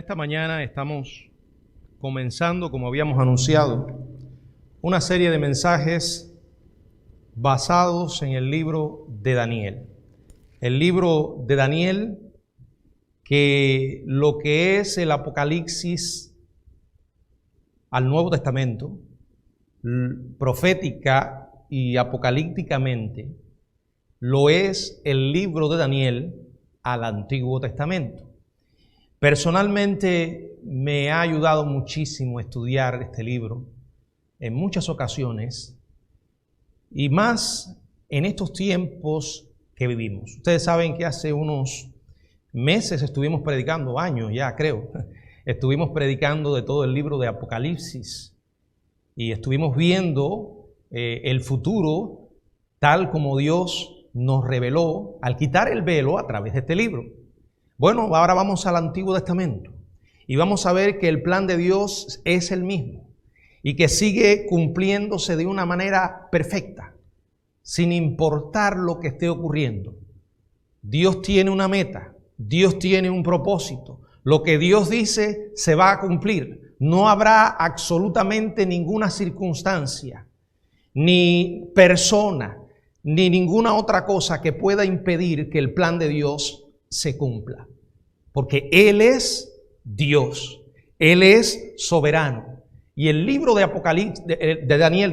esta mañana estamos comenzando, como habíamos anunciado, una serie de mensajes basados en el libro de Daniel. El libro de Daniel, que lo que es el Apocalipsis al Nuevo Testamento, profética y apocalípticamente, lo es el libro de Daniel al Antiguo Testamento. Personalmente me ha ayudado muchísimo estudiar este libro en muchas ocasiones y más en estos tiempos que vivimos. Ustedes saben que hace unos meses estuvimos predicando, años ya creo, estuvimos predicando de todo el libro de Apocalipsis y estuvimos viendo el futuro tal como Dios nos reveló al quitar el velo a través de este libro. Bueno, ahora vamos al Antiguo Testamento y vamos a ver que el plan de Dios es el mismo y que sigue cumpliéndose de una manera perfecta, sin importar lo que esté ocurriendo. Dios tiene una meta, Dios tiene un propósito. Lo que Dios dice se va a cumplir. No habrá absolutamente ninguna circunstancia, ni persona, ni ninguna otra cosa que pueda impedir que el plan de Dios se cumpla, porque Él es Dios, Él es soberano. Y el libro de Apocalipsis, de Daniel,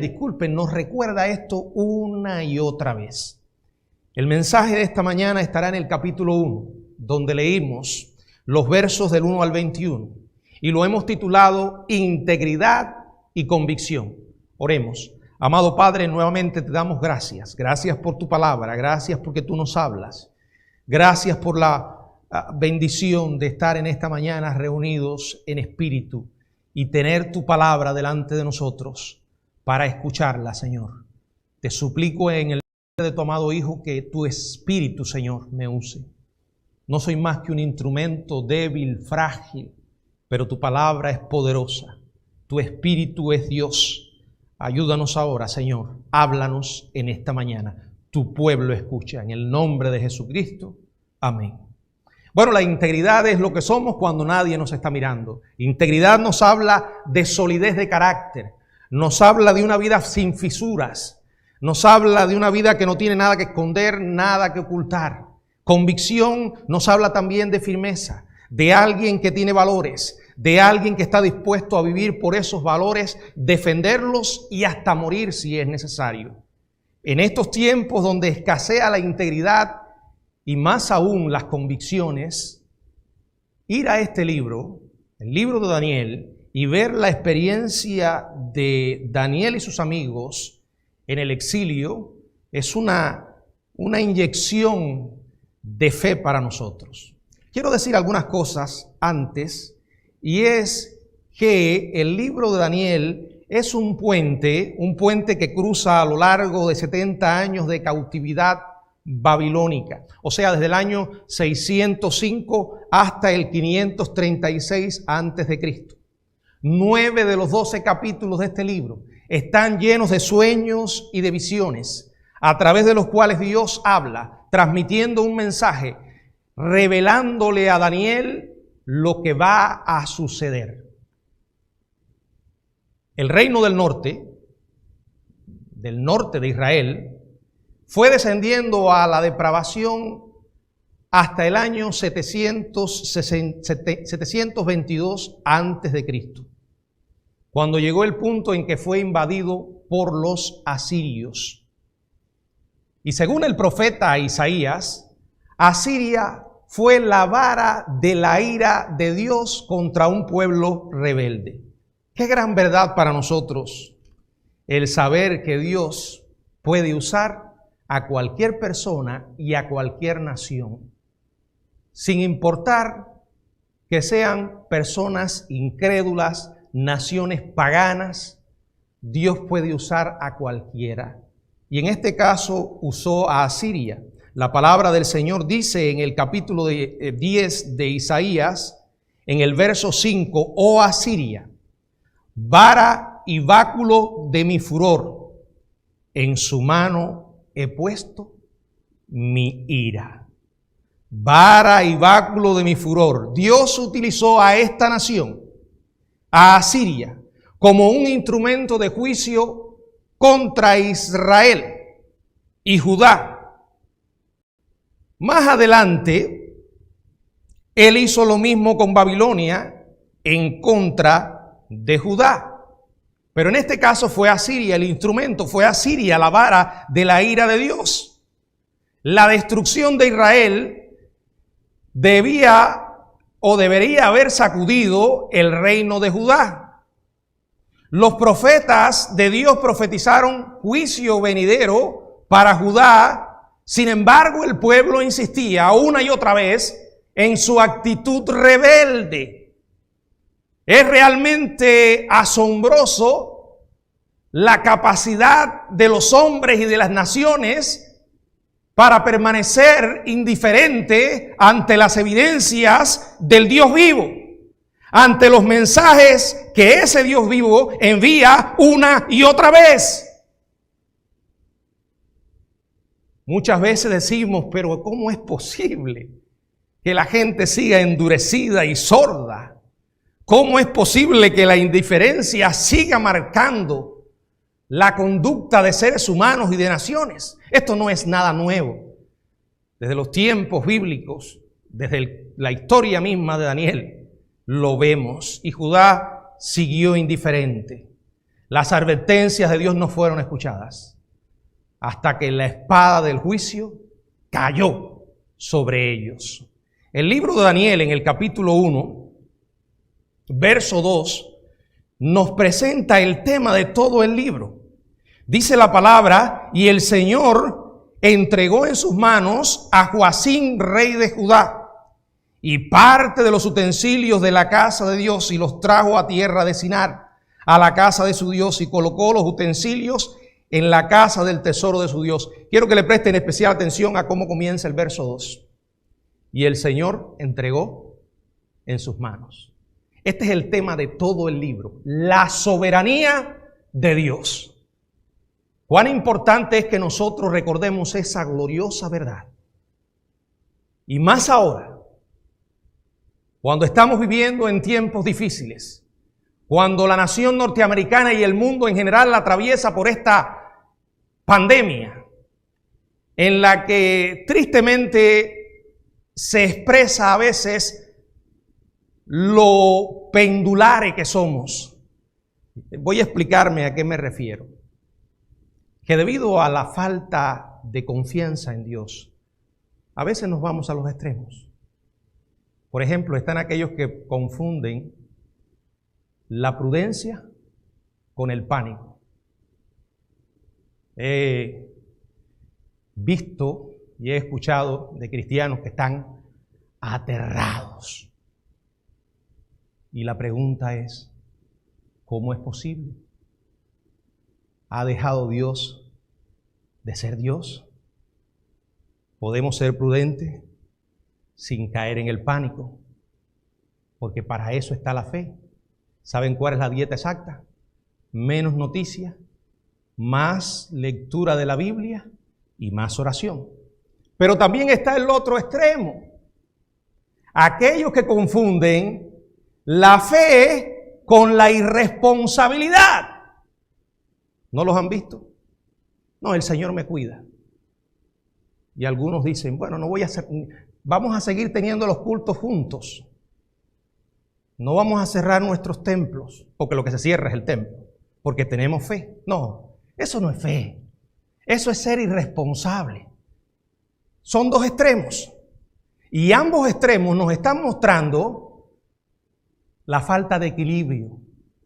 nos recuerda esto una y otra vez. El mensaje de esta mañana estará en el capítulo 1, donde leímos los versos del 1 al 21, y lo hemos titulado Integridad y Convicción. Oremos. Amado Padre, nuevamente te damos gracias. Gracias por tu palabra, gracias porque tú nos hablas. Gracias por la bendición de estar en esta mañana reunidos en espíritu y tener tu palabra delante de nosotros para escucharla, Señor. Te suplico en el nombre de tu amado Hijo que tu Espíritu, Señor, me use. No soy más que un instrumento débil, frágil, pero tu palabra es poderosa. Tu Espíritu es Dios. Ayúdanos ahora, Señor. Háblanos en esta mañana. Tu pueblo escucha. En el nombre de Jesucristo. Amén. Bueno, la integridad es lo que somos cuando nadie nos está mirando. Integridad nos habla de solidez de carácter. Nos habla de una vida sin fisuras. Nos habla de una vida que no tiene nada que esconder, nada que ocultar. Convicción nos habla también de firmeza, de alguien que tiene valores, de alguien que está dispuesto a vivir por esos valores, defenderlos y hasta morir si es necesario. En estos tiempos donde escasea la integridad y más aún las convicciones, ir a este libro, el libro de Daniel, y ver la experiencia de Daniel y sus amigos en el exilio es una inyección de fe para nosotros. Quiero decir algunas cosas antes, y es que el libro de Daniel es un puente que cruza a lo largo de 70 años de cautividad babilónica. O sea, desde el año 605 hasta el 536 antes de Cristo. 9 de los 12 capítulos de este libro están llenos de sueños y de visiones, a través de los cuales Dios habla, transmitiendo un mensaje, revelándole a Daniel lo que va a suceder. El reino del norte de Israel, fue descendiendo a la depravación hasta el año 722 antes de Cristo, cuando llegó el punto en que fue invadido por los asirios. Y según el profeta Isaías, Asiria fue la vara de la ira de Dios contra un pueblo rebelde. Qué gran verdad para nosotros el saber que Dios puede usar a cualquier persona y a cualquier nación, sin importar que sean personas incrédulas, naciones paganas. Dios puede usar a cualquiera. Y en este caso usó a Asiria. La palabra del Señor dice en el capítulo 10 de Isaías, en el verso 5, oh Asiria, vara y báculo de mi furor, en su mano he puesto mi ira. vara y báculo de mi furor. Dios utilizó a esta nación, a Asiria, como un instrumento de juicio contra Israel y Judá. Más adelante, Él hizo lo mismo con Babilonia en contra de Judá. Pero en este caso fue Asiria el instrumento, fue Asiria la vara de la ira de Dios. La destrucción de Israel debía o debería haber sacudido el reino de Judá. Los profetas de Dios profetizaron juicio venidero para Judá. Sin embargo, el pueblo insistía una y otra vez en su actitud rebelde. Es realmente asombroso la capacidad de los hombres y de las naciones para permanecer indiferente ante las evidencias del Dios vivo, ante los mensajes que ese Dios vivo envía una y otra vez. Muchas veces decimos, pero ¿cómo es posible que la gente siga endurecida y sorda? ¿Cómo es posible que la indiferencia siga marcando la conducta de seres humanos y de naciones? Esto no es nada nuevo. Desde los tiempos bíblicos, desde la historia misma de Daniel, lo vemos. Y Judá siguió indiferente. Las advertencias de Dios no fueron escuchadas hasta que la espada del juicio cayó sobre ellos. El libro de Daniel, en el capítulo 1, verso 2, nos presenta el tema de todo el libro. Dice la palabra: y el Señor entregó en sus manos a Joacim, rey de Judá, y parte de los utensilios de la casa de Dios, y los trajo a tierra de Sinar, a la casa de su Dios, y colocó los utensilios en la casa del tesoro de su Dios. Quiero que le presten especial atención a cómo comienza el verso 2. Y el Señor entregó en sus manos. Este es el tema de todo el libro, la soberanía de Dios. Cuán importante es que nosotros recordemos esa gloriosa verdad. Y más ahora, cuando estamos viviendo en tiempos difíciles, cuando la nación norteamericana y el mundo en general la atraviesa por esta pandemia, en la que tristemente se expresa a veces lo pendulares que somos. Voy a explicarme a qué me refiero. Que debido a la falta de confianza en Dios, a veces nos vamos a los extremos. Por ejemplo, están aquellos que confunden la prudencia con el pánico. He visto y he escuchado de cristianos que están aterrados. Y la pregunta es, ¿cómo es posible? ¿Ha dejado Dios de ser Dios? ¿Podemos ser prudentes sin caer en el pánico? Porque para eso está la fe. ¿Saben cuál es la dieta exacta? Menos noticias, más lectura de la Biblia y más oración. Pero también está el otro extremo. Aquellos que confunden la fe con la irresponsabilidad. ¿No los han visto? No, el Señor me cuida. Y algunos dicen, bueno, vamos a seguir teniendo los cultos juntos. No vamos a cerrar nuestros templos, porque lo que se cierra es el templo, porque tenemos fe. No, eso no es fe. Eso es ser irresponsable. Son dos extremos. Y ambos extremos nos están mostrando la falta de equilibrio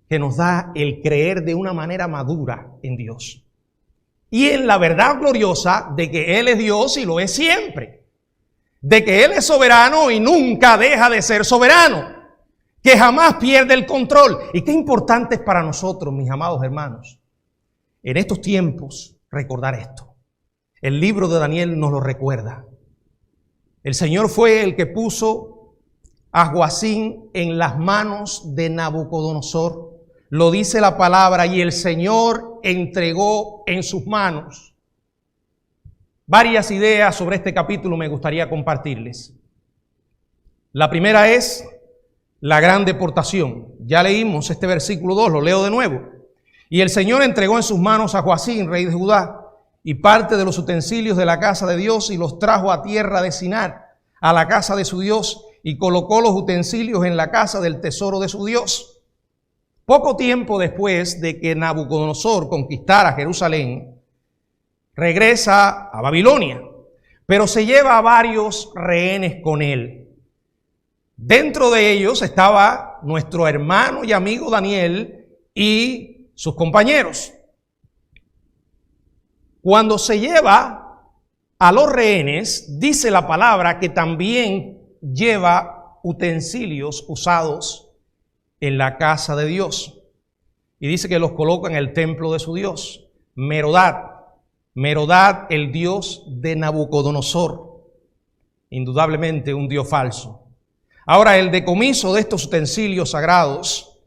que nos da el creer de una manera madura en Dios. Y en la verdad gloriosa de que Él es Dios y lo es siempre. De que Él es soberano y nunca deja de ser soberano. Que jamás pierde el control. Y qué importante es para nosotros, mis amados hermanos, en estos tiempos recordar esto. El libro de Daniel nos lo recuerda. El Señor fue el que puso a Joacim en las manos de Nabucodonosor. Lo dice la palabra, y el Señor entregó en sus manos. Varias ideas sobre este capítulo me gustaría compartirles. La primera es la gran deportación. Ya leímos este versículo 2, lo leo de nuevo. Y el Señor entregó en sus manos a Joacim, rey de Judá, y parte de los utensilios de la casa de Dios, y los trajo a tierra de Sinar, a la casa de su Dios, y colocó los utensilios en la casa del tesoro de su Dios. Poco tiempo después de que Nabucodonosor conquistara Jerusalén, regresa a Babilonia, pero se lleva a varios rehenes con él. Dentro de ellos estaba nuestro hermano y amigo Daniel y sus compañeros. Cuando se lleva a los rehenes, dice la palabra que también lleva utensilios usados en la casa de Dios. Y dice que los coloca en el templo de su Dios, Merodach, el dios de Nabucodonosor, indudablemente un dios falso. Ahora, el decomiso de estos utensilios sagrados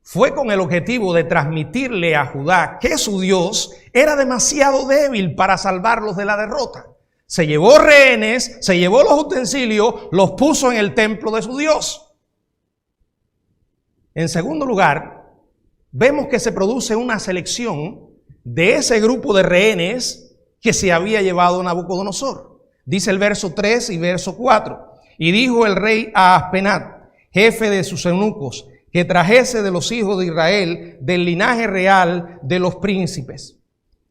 fue con el objetivo de transmitirle a Judá que su Dios era demasiado débil para salvarlos de la derrota. Se llevó rehenes, se llevó los utensilios, los puso en el templo de su Dios. En segundo lugar, vemos que se produce una selección de ese grupo de rehenes que se había llevado Nabucodonosor. Dice el verso 3 y verso 4. Y dijo el rey a Aspenat, jefe de sus eunucos, que trajese de los hijos de Israel, del linaje real de los príncipes,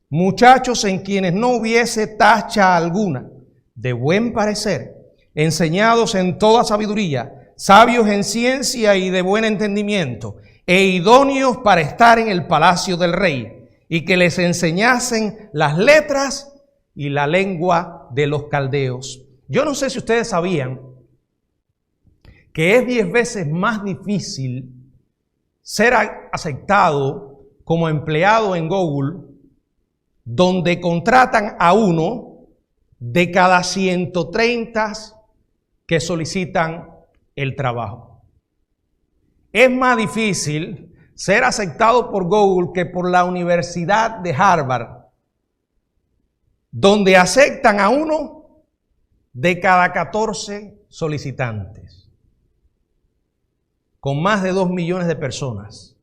muchachos en quienes no hubiese tacha alguna, de buen parecer, enseñados en toda sabiduría, sabios en ciencia y de buen entendimiento, e idóneos para estar en el palacio del rey, y que les enseñasen las letras y la lengua de los caldeos. Yo no sé si ustedes sabían que es 10 veces más difícil ser aceptado como empleado en Google, donde contratan a uno de cada 130 que solicitan el trabajo. Es más difícil ser aceptado por Google que por la Universidad de Harvard, donde aceptan a uno de cada 14 solicitantes. Con más de 2 millones de personas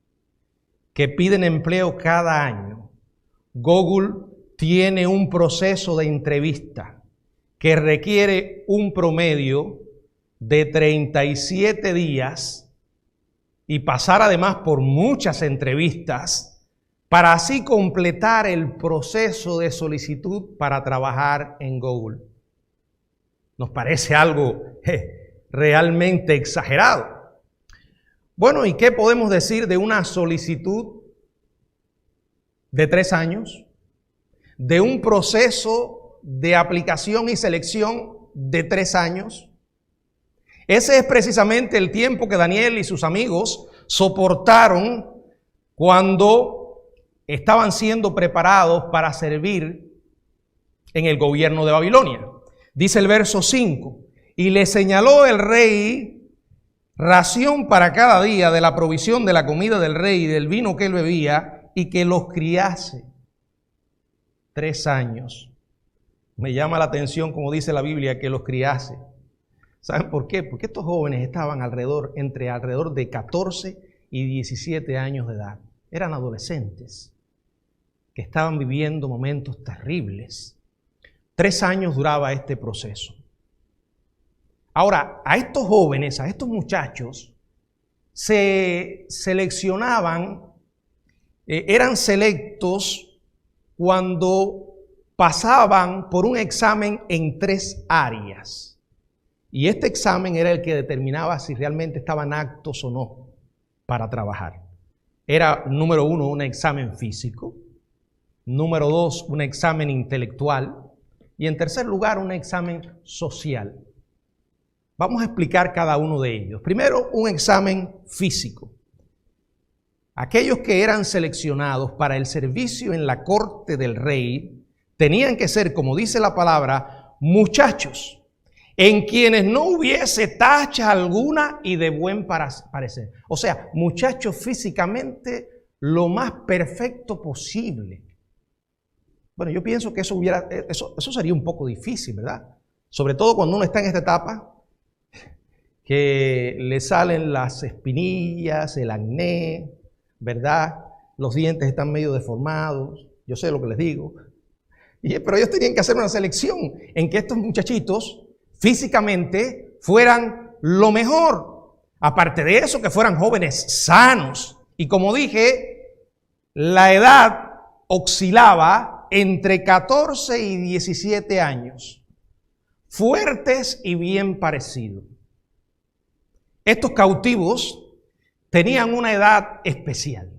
que piden empleo cada año, Google tiene un proceso de entrevista que requiere un promedio de 37 días y pasar además por muchas entrevistas para así completar el proceso de solicitud para trabajar en Google. Nos parece algo realmente exagerado. Bueno, ¿y qué podemos decir de una solicitud de 3 años? De un proceso de aplicación y selección de 3 años. Ese es precisamente el tiempo que Daniel y sus amigos soportaron cuando estaban siendo preparados para servir en el gobierno de Babilonia. Dice el verso 5, y le señaló el rey ración para cada día de la provisión de la comida del rey y del vino que él bebía, y que los criase 3 años. Me llama la atención, como dice la Biblia, que los criase. ¿Saben por qué? Porque estos jóvenes estaban entre alrededor de 14 y 17 años de edad. Eran adolescentes que estaban viviendo momentos terribles. 3 años duraba este proceso. Ahora, a estos jóvenes, a estos muchachos, se seleccionaban, eran selectos cuando pasaban por un examen en 3 áreas. Y este examen era el que determinaba si realmente estaban aptos o no para trabajar. Era, número 1, un examen físico. Número 2, un examen intelectual. Y en tercer lugar, un examen social. Vamos a explicar cada uno de ellos. Primero, un examen físico. Aquellos que eran seleccionados para el servicio en la corte del rey tenían que ser, como dice la palabra, muchachos en quienes no hubiese tacha alguna y de buen parecer. O sea, muchachos físicamente lo más perfecto posible. Bueno, yo pienso que eso sería un poco difícil, ¿verdad? Sobre todo cuando uno está en esta etapa, que le salen las espinillas, el acné, ¿verdad? Los dientes están medio deformados, yo sé lo que les digo. Pero ellos tenían que hacer una selección en que estos muchachitos físicamente fueran lo mejor. Aparte de eso, que fueran jóvenes sanos. Y como dije, la edad oscilaba entre 14 y 17 años. Fuertes y bien parecidos. Estos cautivos tenían una edad especial.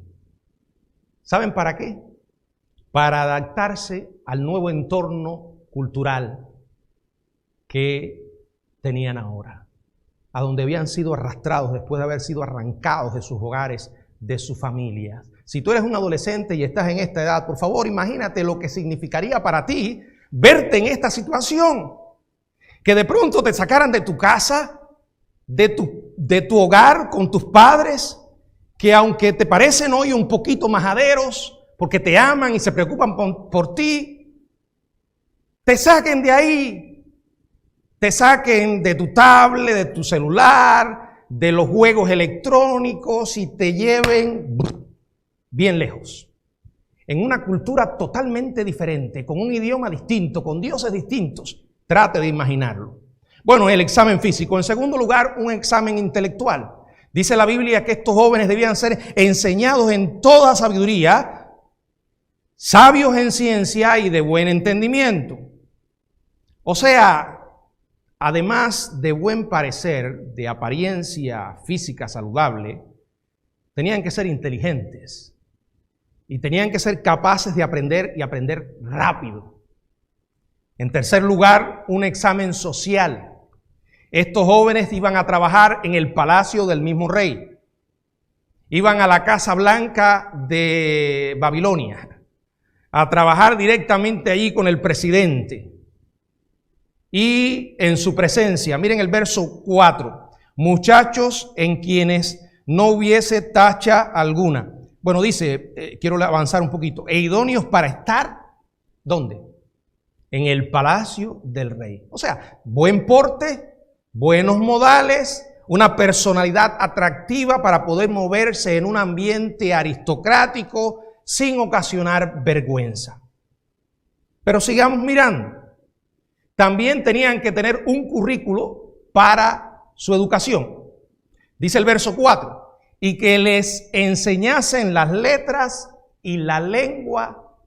¿Saben para qué? Para adaptarse al nuevo entorno cultural que tenían ahora, a donde habían sido arrastrados después de haber sido arrancados de sus hogares, de sus familias. Si tú eres un adolescente y estás en esta edad, por favor, imagínate lo que significaría para ti verte en esta situación. Que de pronto te sacaran de tu casa, de tu hogar con tus padres, que aunque te parecen hoy un poquito majaderos, porque te aman y se preocupan por ti, te saquen de ahí, te saquen de tu tablet, de tu celular, de los juegos electrónicos y te lleven bien lejos. En una cultura totalmente diferente, con un idioma distinto, con dioses distintos. Trate de imaginarlo. Bueno, el examen físico. En segundo lugar, un examen intelectual. Dice la Biblia que estos jóvenes debían ser enseñados en toda sabiduría, sabios en ciencia y de buen entendimiento. O sea, además de buen parecer, de apariencia física saludable, tenían que ser inteligentes y tenían que ser capaces de aprender y aprender rápido. En tercer lugar, un examen social. Estos jóvenes iban a trabajar en el palacio del mismo rey. Iban a la Casa Blanca de Babilonia a trabajar directamente allí con el presidente. Y en su presencia, miren el verso 4, muchachos en quienes no hubiese tacha alguna. Bueno, dice, quiero avanzar un poquito, e idóneos para estar, ¿dónde? En el palacio del rey. O sea, buen porte, buenos modales, una personalidad atractiva para poder moverse en un ambiente aristocrático sin ocasionar vergüenza. Pero sigamos mirando. También tenían que tener un currículo para su educación. Dice el verso 4, y que les enseñasen las letras y la lengua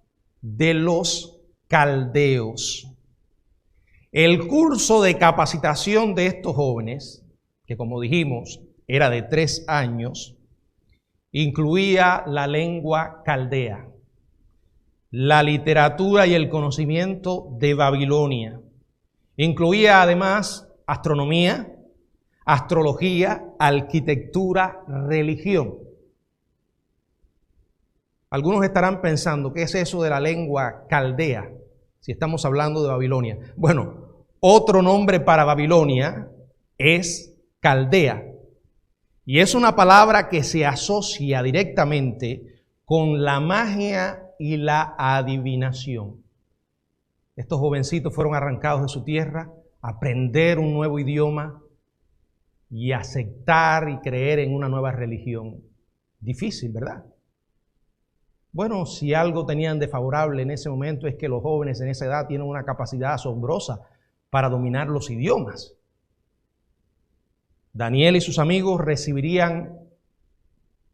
de los caldeos. El curso de capacitación de estos jóvenes, que como dijimos era de 3 años, incluía la lengua caldea, la literatura y el conocimiento de Babilonia. Incluía además astronomía, astrología, arquitectura, religión. Algunos estarán pensando, ¿qué es eso de la lengua caldea? Si estamos hablando de Babilonia. Bueno, otro nombre para Babilonia es caldea. Y es una palabra que se asocia directamente con la magia y la adivinación. Estos jovencitos fueron arrancados de su tierra a aprender un nuevo idioma y aceptar y creer en una nueva religión. Difícil, ¿verdad? Bueno, si algo tenían de favorable en ese momento es que los jóvenes en esa edad tienen una capacidad asombrosa para dominar los idiomas. Daniel y sus amigos recibirían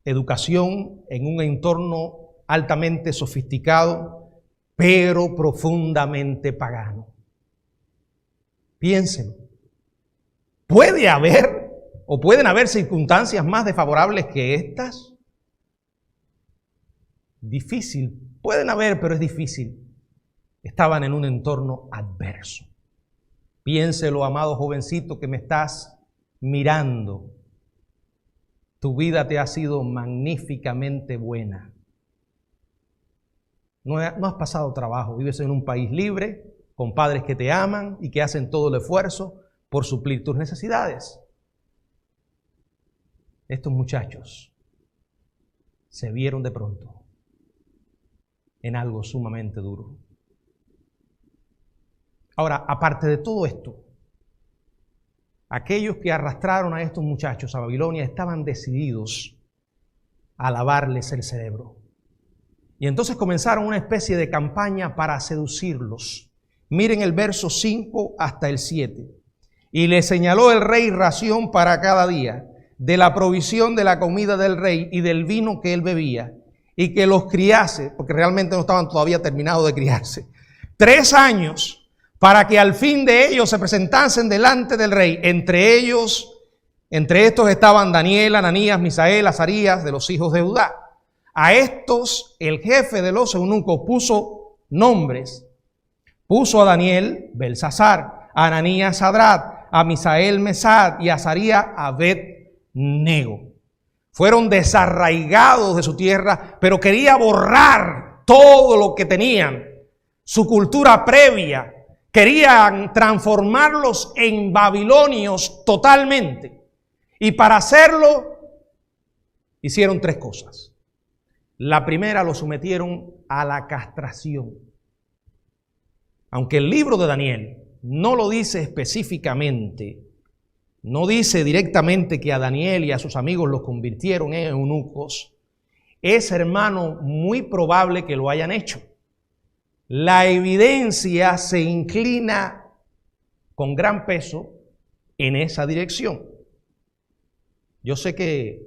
educación en un entorno altamente sofisticado, pero profundamente pagano. Piensen, ¿puede haber o pueden haber circunstancias más desfavorables que estas? Difícil, pueden haber, pero es difícil. Estaban en un entorno adverso. Piénselo, amado jovencito que me estás mirando. Tu vida te ha sido magníficamente buena. No has pasado trabajo, vives en un país libre, con padres que te aman y que hacen todo el esfuerzo por suplir tus necesidades. Estos muchachos se vieron de pronto en algo sumamente duro. Ahora, aparte de todo esto, aquellos que arrastraron a estos muchachos a Babilonia estaban decididos a lavarles el cerebro. Y entonces comenzaron una especie de campaña para seducirlos. Miren el verso 5 hasta el 7. Y le señaló el rey ración para cada día, de la provisión de la comida del rey y del vino que él bebía, y que los criase, porque realmente no estaban todavía terminados de criarse, 3 años, para que al fin de ellos se presentasen delante del rey. Entre estos estaban Daniel, Ananías, Misael, Azarías, de los hijos de Judá. A estos el jefe de los eunucos puso nombres. Puso a Daniel, Belsasar, a Ananías, Sadrat, a Misael, Mesad, y a Azarías, Abed-nego. Fueron desarraigados de su tierra, pero quería borrar todo lo que tenían, su cultura previa. Querían transformarlos en babilonios totalmente. Y para hacerlo, hicieron 3 cosas. La primera, lo sometieron a la castración. Aunque el libro de Daniel no lo dice específicamente, no dice directamente que a Daniel y a sus amigos los convirtieron en eunucos, es, hermano, muy probable que lo hayan hecho. La evidencia se inclina con gran peso en esa dirección. Yo sé que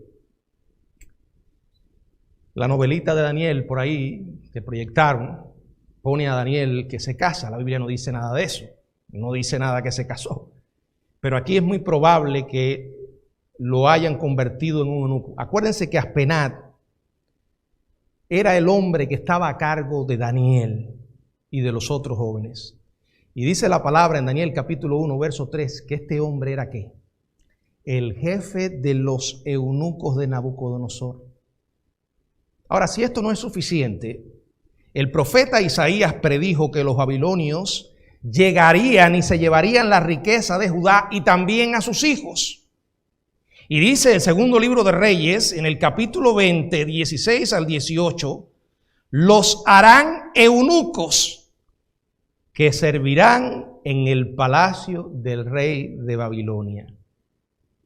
la novelita de Daniel por ahí que proyectaron pone a Daniel que se casa. La Biblia no dice nada de eso. No dice nada que se casó. Pero aquí es muy probable que lo hayan convertido en un eunuco. Acuérdense que Aspenat era el hombre que estaba a cargo de Daniel y de los otros jóvenes. Y dice la palabra en Daniel capítulo 1, verso 3, que este hombre era ¿qué? El jefe de los eunucos de Nabucodonosor. Ahora, si esto no es suficiente, el profeta Isaías predijo que los babilonios llegarían y se llevarían la riqueza de Judá y también a sus hijos. Y dice el segundo libro de Reyes, en el capítulo 20, 16 al 18, los harán eunucos que servirán en el palacio del rey de Babilonia.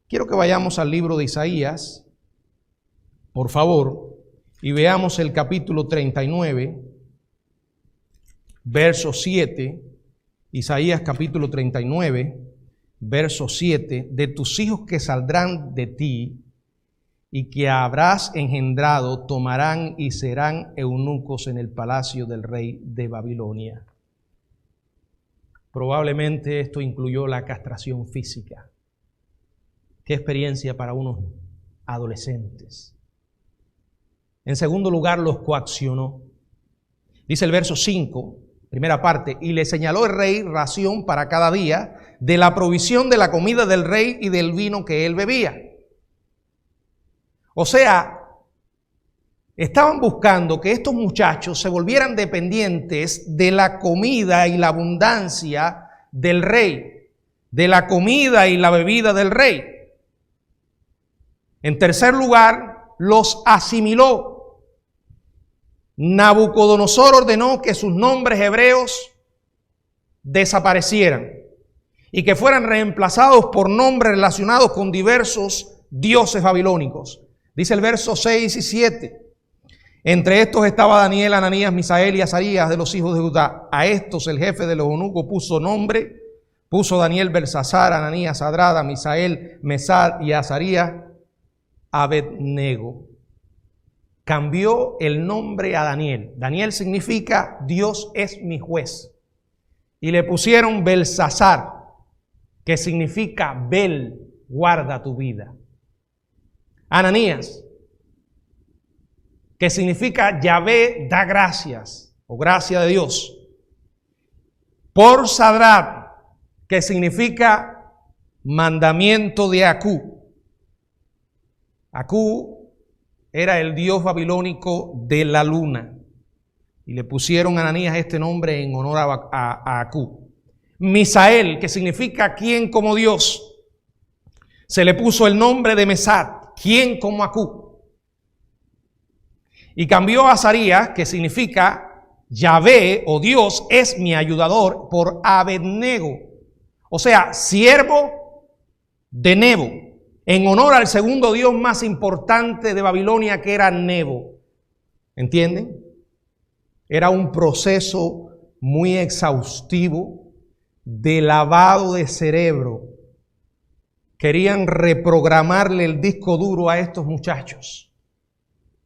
Quiero que vayamos al libro de Isaías, por favor, y veamos el capítulo 39, verso 7. Isaías capítulo 39, verso 7. De tus hijos que saldrán de ti y que habrás engendrado, tomarán y serán eunucos en el palacio del rey de Babilonia. Probablemente esto incluyó la castración física. Qué experiencia para unos adolescentes. En segundo lugar, los coaccionó. Dice el verso 5, primera parte, y le señaló el rey ración para cada día de la provisión de la comida del rey y del vino que él bebía. O sea, estaban buscando que estos muchachos se volvieran dependientes de la comida y la abundancia del rey, de la comida y la bebida del rey. En tercer lugar, los asimiló. Nabucodonosor ordenó que sus nombres hebreos desaparecieran y que fueran reemplazados por nombres relacionados con diversos dioses babilónicos. Dice el verso 6 y 7. Entre estos estaba Daniel, Ananías, Misael y Azarías de los hijos de Judá. A estos el jefe de los eunucos puso nombre. Puso Daniel, Belsasar, Ananías, Sadrat, Misael, Mesad y Azarías, Abed-nego. Cambió el nombre a Daniel. Daniel significa Dios es mi juez. Y le pusieron Belsasar, que significa Bel, guarda tu vida. Ananías, que significa Yahvé da gracias, o gracia de Dios. Por Sadrat, que significa mandamiento de Acú. Acú era el dios babilónico de la luna. Y le pusieron a Ananías este nombre en honor a Acú. Misael, que significa quien como Dios. Se le puso el nombre de Mesad, quien como Acú. Y cambió a Azarías, que significa Yahvé o Dios es mi ayudador, por Abed-nego. O sea, siervo de Nebo, en honor al segundo dios más importante de Babilonia, que era Nebo. ¿Entienden? Era un proceso muy exhaustivo de lavado de cerebro. Querían reprogramarle el disco duro a estos muchachos,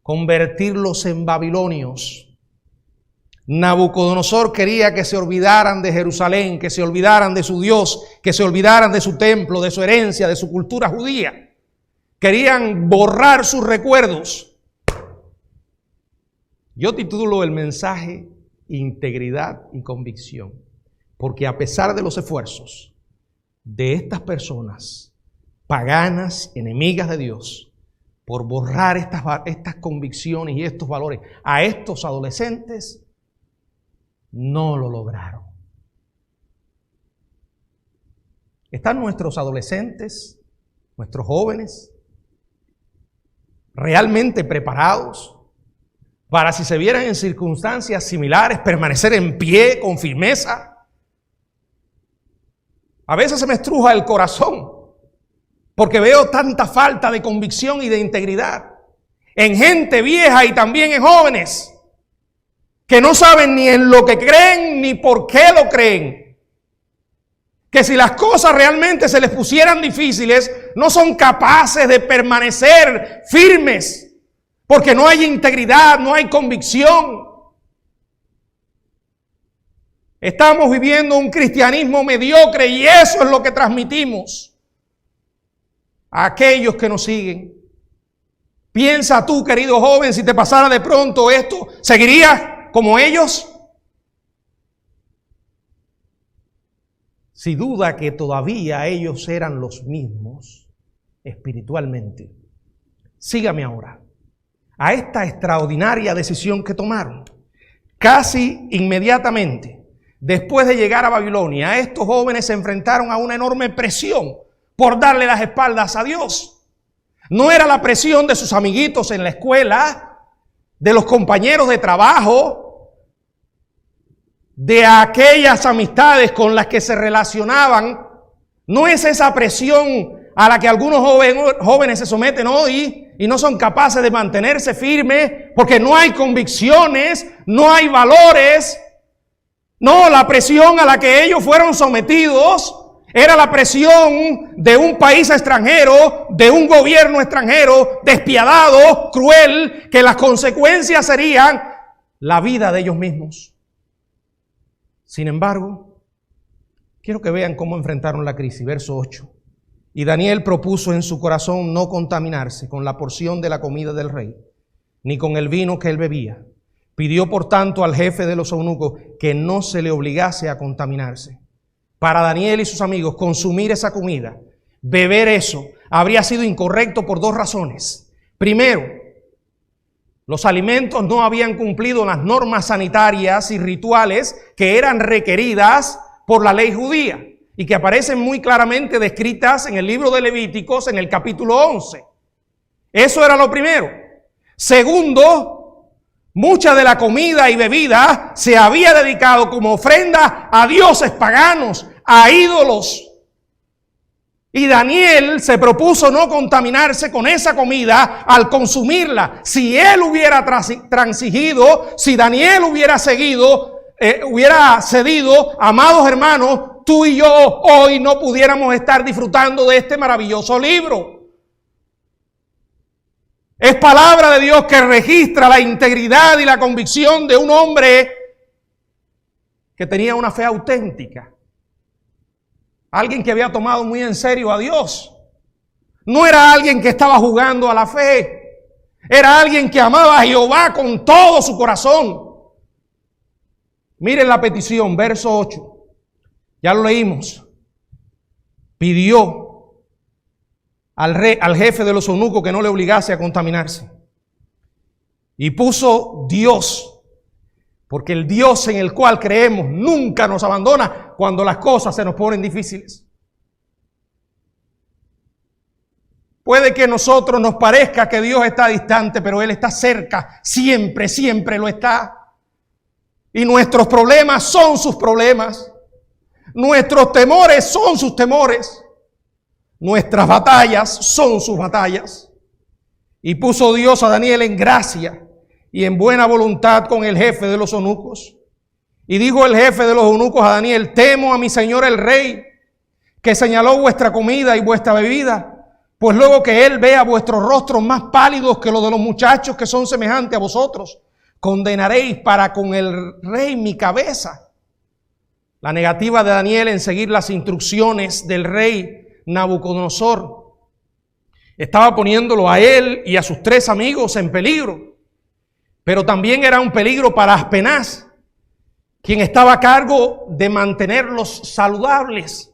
convertirlos en babilonios. Nabucodonosor quería que se olvidaran de Jerusalén, que se olvidaran de su Dios, que se olvidaran de su templo, de su herencia, de su cultura judía. Querían borrar sus recuerdos. Yo titulo el mensaje Integridad y Convicción, porque a pesar de los esfuerzos de estas personas paganas, enemigas de Dios, por borrar estas convicciones y estos valores a estos adolescentes, no lo lograron. ¿Están nuestros adolescentes, nuestros jóvenes, realmente preparados para, si se vieran en circunstancias similares, permanecer en pie con firmeza? A veces se me estruja el corazón porque veo tanta falta de convicción y de integridad en gente vieja y también en jóvenes que no saben ni en lo que creen ni por qué lo creen. Que si las cosas realmente se les pusieran difíciles, no son capaces de permanecer firmes, porque no hay integridad, no hay convicción. Estamos viviendo un cristianismo mediocre y eso es lo que transmitimos a aquellos que nos siguen. Piensa tú, querido joven, si te pasara de pronto esto, ¿seguirías como ellos? Si duda que todavía ellos eran los mismos espiritualmente, sígame ahora a esta extraordinaria decisión que tomaron. Casi inmediatamente, después de llegar a Babilonia, estos jóvenes se enfrentaron a una enorme presión por darle las espaldas a Dios. No era la presión de sus amiguitos en la escuela, de los compañeros de trabajo, de aquellas amistades con las que se relacionaban. No es esa presión a la que algunos jóvenes se someten hoy y no son capaces de mantenerse firmes porque no hay convicciones, no hay valores. No, la presión a la que ellos fueron sometidos era la presión de un país extranjero, de un gobierno extranjero, despiadado, cruel, que las consecuencias serían la vida de ellos mismos. Sin embargo, quiero que vean cómo enfrentaron la crisis. Verso 8. Y Daniel propuso en su corazón no contaminarse con la porción de la comida del rey, ni con el vino que él bebía. Pidió, por tanto, al jefe de los eunucos que no se le obligase a contaminarse. Para Daniel y sus amigos, consumir esa comida, beber eso, habría sido incorrecto por dos razones. Primero, los alimentos no habían cumplido las normas sanitarias y rituales que eran requeridas por la ley judía y que aparecen muy claramente descritas en el libro de Levíticos en el capítulo 11. Eso era lo primero. Segundo, mucha de la comida y bebida se había dedicado como ofrenda a dioses paganos, a ídolos. Y Daniel se propuso no contaminarse con esa comida al consumirla. Si él hubiera transigido, si Daniel hubiera cedido, amados hermanos, tú y yo hoy no pudiéramos estar disfrutando de este maravilloso libro. Es palabra de Dios que registra la integridad y la convicción de un hombre que tenía una fe auténtica. Alguien que había tomado muy en serio a Dios. No era alguien que estaba jugando a la fe. Era alguien que amaba a Jehová con todo su corazón. Miren la petición, verso 8. Ya lo leímos. Pidió al jefe de los eunucos que no le obligase a contaminarse. Y puso Dios, porque el Dios en el cual creemos nunca nos abandona cuando las cosas se nos ponen difíciles. Puede que a nosotros nos parezca que Dios está distante, pero Él está cerca, siempre, siempre lo está. Y nuestros problemas son sus problemas. Nuestros temores son sus temores. nuestras batallas son sus batallas. Y puso Dios a Daniel en gracia y en buena voluntad con el jefe de los eunucos. Y dijo el jefe de los eunucos a Daniel: temo a mi señor el rey, que señaló vuestra comida y vuestra bebida, pues luego que él vea vuestros rostros más pálidos que los de los muchachos que son semejantes a vosotros, condenaréis para con el rey mi cabeza. La negativa de Daniel en seguir las instrucciones del rey Nabucodonosor estaba poniéndolo a él y a sus 3 amigos en peligro, pero también era un peligro para Aspenaz, quien estaba a cargo de mantenerlos saludables.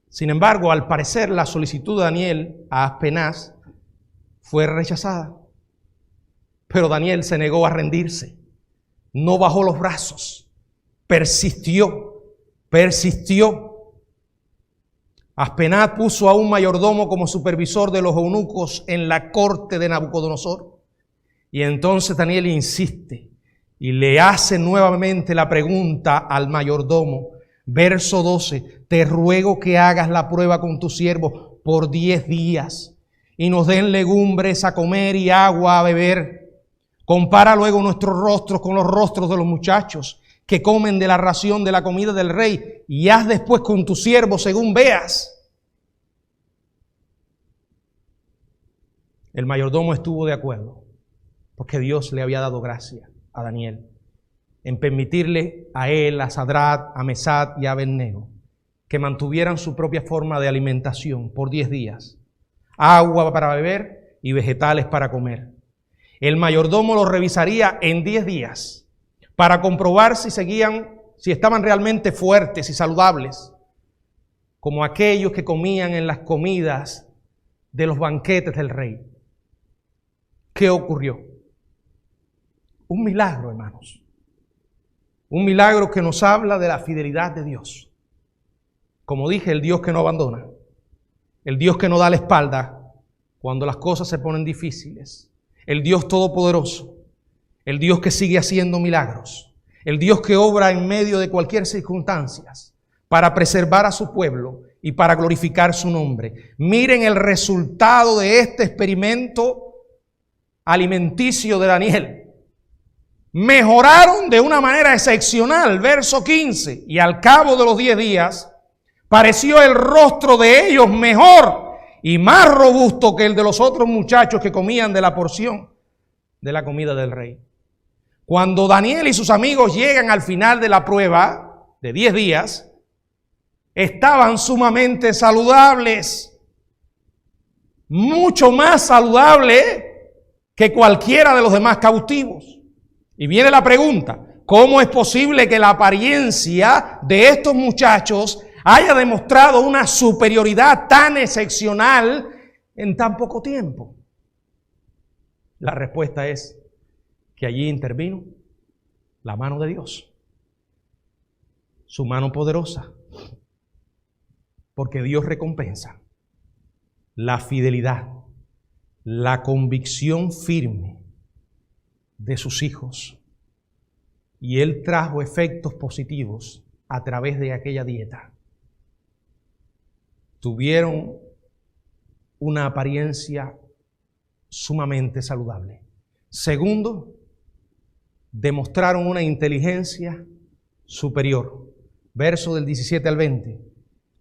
Sin embargo, al parecer, la solicitud de Daniel a Aspenaz fue rechazada. Pero Daniel se negó a rendirse, no bajó los brazos, persistió. Aspenaz puso a un mayordomo como supervisor de los eunucos en la corte de Nabucodonosor. Y entonces Daniel insiste y le hace nuevamente la pregunta al mayordomo. Verso 12, te ruego que hagas la prueba con tu siervo por 10 días y nos den legumbres a comer y agua a beber. Compara luego nuestros rostros con los rostros de los muchachos que comen de la ración de la comida del rey y haz después con tu siervo según veas. El mayordomo estuvo de acuerdo porque Dios le había dado gracia a Daniel en permitirle a él, a Sadrach, a Mesach y a Abednego que mantuvieran su propia forma de alimentación por 10 días, agua para beber y vegetales para comer. El mayordomo los revisaría en 10 días para comprobar si estaban realmente fuertes y saludables, como aquellos que comían en las comidas de los banquetes del rey. ¿Qué ocurrió? Un milagro, hermanos. Un milagro que nos habla de la fidelidad de Dios. Como dije, el Dios que no abandona, el Dios que no da la espalda cuando las cosas se ponen difíciles, el Dios todopoderoso, el Dios que sigue haciendo milagros, el Dios que obra en medio de cualquier circunstancia para preservar a su pueblo y para glorificar su nombre. Miren el resultado de este experimento alimenticio de Daniel. Mejoraron de una manera excepcional, verso 15, y al cabo de los 10 días pareció el rostro de ellos mejor y más robusto que el de los otros muchachos que comían de la porción de la comida del rey. Cuando Daniel y sus amigos llegan al final de la prueba de 10 días, estaban sumamente saludables, mucho más saludables que cualquiera de los demás cautivos. Y viene la pregunta, ¿cómo es posible que la apariencia de estos muchachos haya demostrado una superioridad tan excepcional en tan poco tiempo? La respuesta es que allí intervino la mano de Dios, su mano poderosa, porque Dios recompensa la fidelidad, la convicción firme de sus hijos, y Él trajo efectos positivos a través de aquella dieta. Tuvieron una apariencia sumamente saludable. Segundo, demostraron una inteligencia superior. Verso del 17 al 20.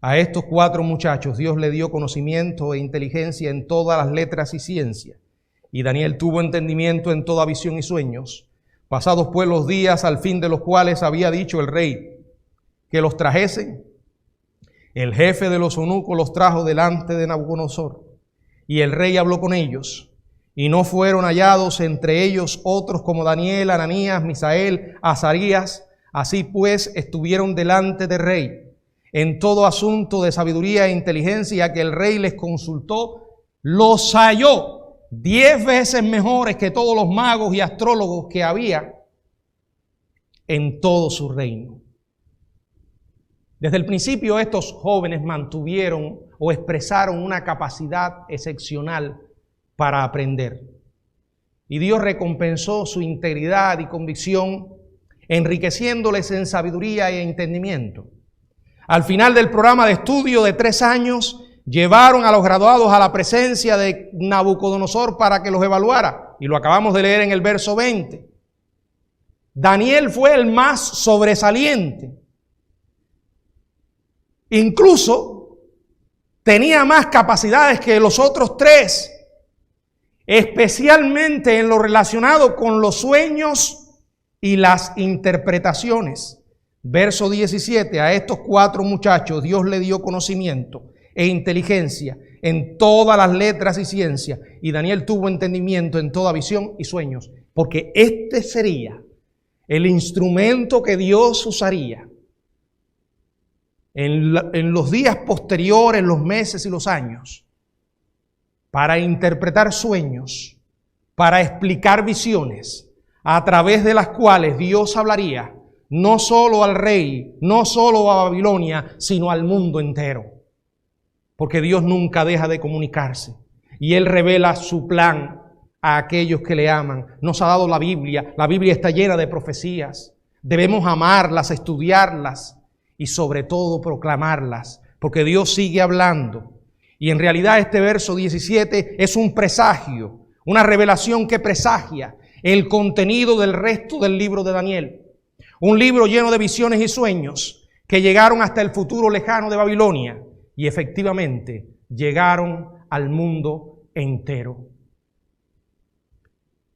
A estos 4 muchachos Dios le dio conocimiento e inteligencia en todas las letras y ciencias. Y Daniel tuvo entendimiento en toda visión y sueños. Pasados pues los días, al fin de los cuales había dicho el rey que los trajesen, el jefe de los eunucos los trajo delante de Nabucodonosor. Y el rey habló con ellos, y no fueron hallados entre ellos otros como Daniel, Ananías, Misael, Azarías. Así pues estuvieron delante del rey en todo asunto de sabiduría e inteligencia que el rey les consultó, los halló 10 veces mejores que todos los magos y astrólogos que había en todo su reino. Desde el principio estos jóvenes mantuvieron o expresaron una capacidad excepcional para aprender. Y Dios recompensó su integridad y convicción, enriqueciéndoles en sabiduría e entendimiento. Al final del programa de estudio de 3 años, llevaron a los graduados a la presencia de Nabucodonosor para que los evaluara. Y lo acabamos de leer en el verso 20. Daniel fue el más sobresaliente. Incluso tenía más capacidades que los otros 3, especialmente en lo relacionado con los sueños y las interpretaciones. Verso 17, a estos 4 muchachos Dios le dio conocimiento e inteligencia en todas las letras y ciencias, y Daniel tuvo entendimiento en toda visión y sueños, porque este sería el instrumento que Dios usaría en los días posteriores, los meses y los años, para interpretar sueños, para explicar visiones, a través de las cuales Dios hablaría no solo al rey, no solo a Babilonia, sino al mundo entero. Porque Dios nunca deja de comunicarse y Él revela su plan a aquellos que le aman. Nos ha dado la Biblia está llena de profecías. Debemos amarlas, estudiarlas y sobre todo proclamarlas, porque Dios sigue hablando. Y en realidad este verso 17 es un presagio, una revelación que presagia el contenido del resto del libro de Daniel. Un libro lleno de visiones y sueños que llegaron hasta el futuro lejano de Babilonia y efectivamente llegaron al mundo entero.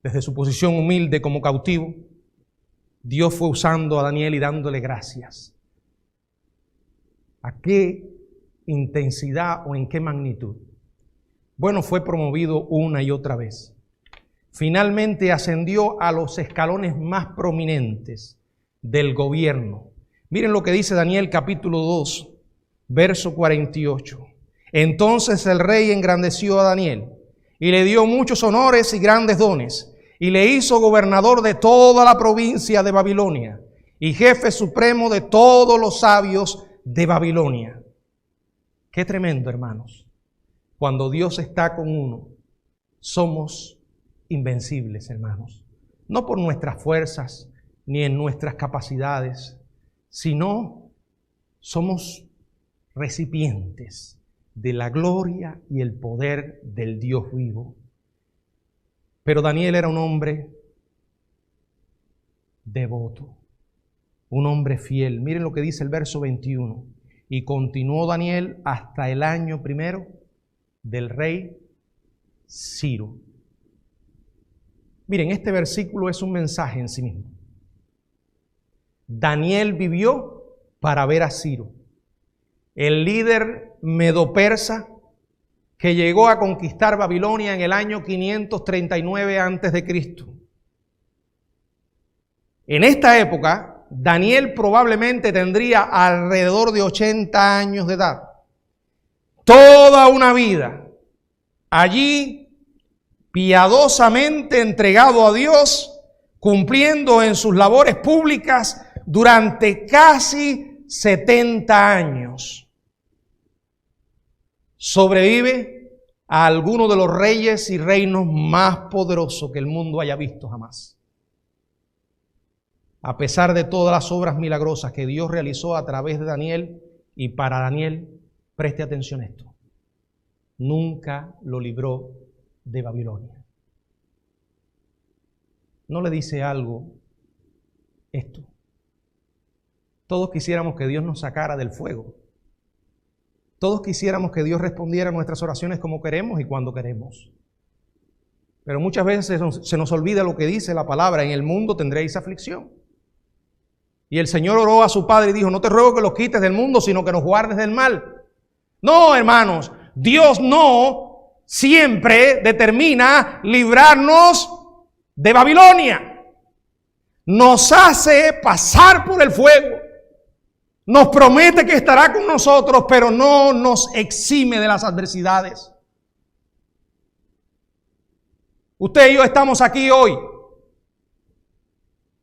Desde su posición humilde como cautivo, Dios fue usando a Daniel y dándole gracias. ¿A qué intensidad o en qué magnitud? Bueno, fue promovido una y otra vez. Finalmente ascendió a los escalones más prominentes del gobierno. Miren lo que dice Daniel capítulo 2, verso 48. Entonces el rey engrandeció a Daniel y le dio muchos honores y grandes dones, y le hizo gobernador de toda la provincia de Babilonia y jefe supremo de todos los sabios de Babilonia. Qué tremendo, hermanos. Cuando Dios está con uno, somos invencibles, hermanos. No por nuestras fuerzas ni en nuestras capacidades, sino somos recipientes de la gloria y el poder del Dios vivo. Pero Daniel era un hombre devoto, un hombre fiel. Miren lo que dice el verso 21. Y continuó Daniel hasta el año primero del rey Ciro. Miren, este versículo es un mensaje en sí mismo. Daniel vivió para ver a Ciro, el líder medo-persa que llegó a conquistar Babilonia en el año 539 a.C. En esta época, Daniel probablemente tendría alrededor de 80 años de edad. Toda una vida allí piadosamente entregado a Dios, cumpliendo en sus labores públicas durante casi 70 años. Sobrevive a alguno de los reyes y reinos más poderosos que el mundo haya visto jamás. A pesar de todas las obras milagrosas que Dios realizó a través de Daniel y para Daniel, preste atención a esto, nunca lo libró de Babilonia. ¿No le dice algo esto? Todos quisiéramos que Dios nos sacara del fuego. Todos quisiéramos que Dios respondiera a nuestras oraciones como queremos y cuando queremos. Pero muchas veces se nos olvida lo que dice la palabra: en el mundo tendréis aflicción. Y el Señor oró a su Padre y dijo: no te ruego que los quites del mundo, sino que nos guardes del mal. No, hermanos, Dios no siempre determina librarnos de Babilonia. Nos hace pasar por el fuego. Nos promete que estará con nosotros, pero no nos exime de las adversidades. Usted y yo estamos aquí hoy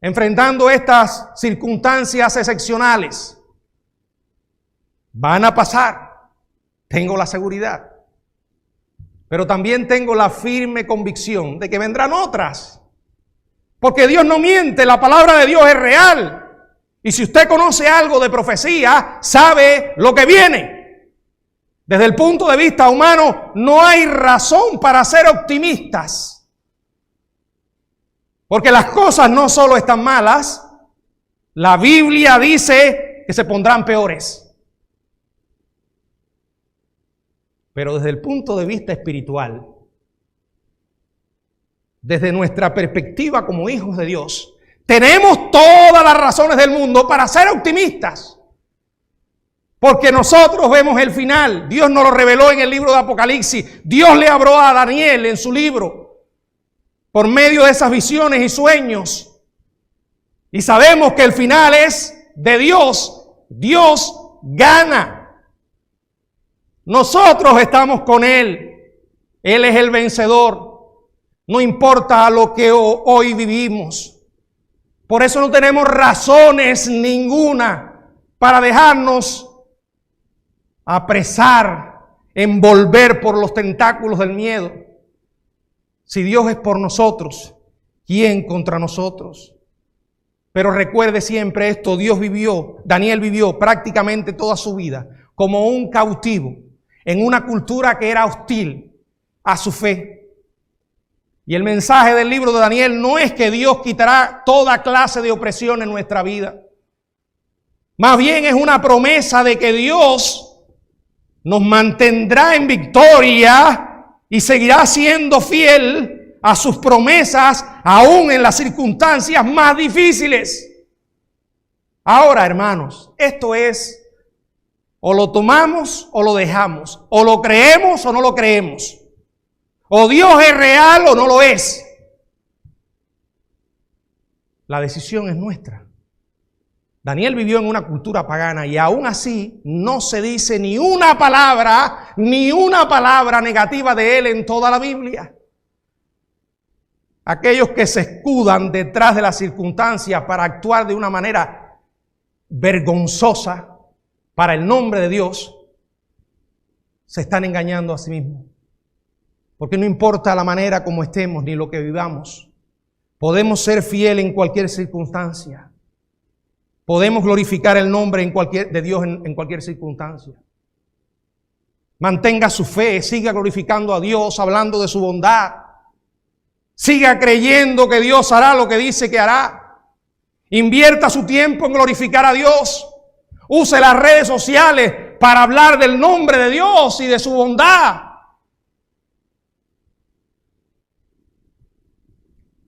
enfrentando estas circunstancias excepcionales. Van a pasar, tengo la seguridad. Pero también tengo la firme convicción de que vendrán otras. Porque Dios no miente, la palabra de Dios es real. Y si usted conoce algo de profecía, sabe lo que viene. Desde el punto de vista humano, no hay razón para ser optimistas. Porque las cosas no solo están malas, la Biblia dice que se pondrán peores. Pero desde el punto de vista espiritual, desde nuestra perspectiva como hijos de Dios, tenemos todas las razones del mundo para ser optimistas. Porque nosotros vemos el final. Dios nos lo reveló en el libro de Apocalipsis. Dios le habló a Daniel en su libro por medio de esas visiones y sueños. Y sabemos que el final es de Dios. Dios gana. Nosotros estamos con Él. Él es el vencedor. No importa lo que hoy vivimos. Por eso no tenemos razones ninguna para dejarnos apresar, envolver por los tentáculos del miedo. Si Dios es por nosotros, ¿quién contra nosotros? Pero recuerde siempre esto, Daniel vivió prácticamente toda su vida como un cautivo en una cultura que era hostil a su fe. Y el mensaje del libro de Daniel no es que Dios quitará toda clase de opresión en nuestra vida. Más bien es una promesa de que Dios nos mantendrá en victoria y seguirá siendo fiel a sus promesas aún en las circunstancias más difíciles. Ahora, hermanos, esto es o lo tomamos o lo dejamos, o lo creemos o no lo creemos. O Dios es real o no lo es. La decisión es nuestra. Daniel vivió en una cultura pagana y aún así no se dice ni una palabra negativa de él en toda la Biblia. Aquellos que se escudan detrás de las circunstancias para actuar de una manera vergonzosa para el nombre de Dios, se están engañando a sí mismos. Porque no importa la manera como estemos ni lo que vivamos, podemos ser fieles en cualquier circunstancia. Podemos glorificar el nombre de Dios en cualquier circunstancia. Mantenga su fe, siga glorificando a Dios, hablando de su bondad. Siga creyendo que Dios hará lo que dice que hará. Invierta su tiempo en glorificar a Dios. Use las redes sociales para hablar del nombre de Dios y de su bondad.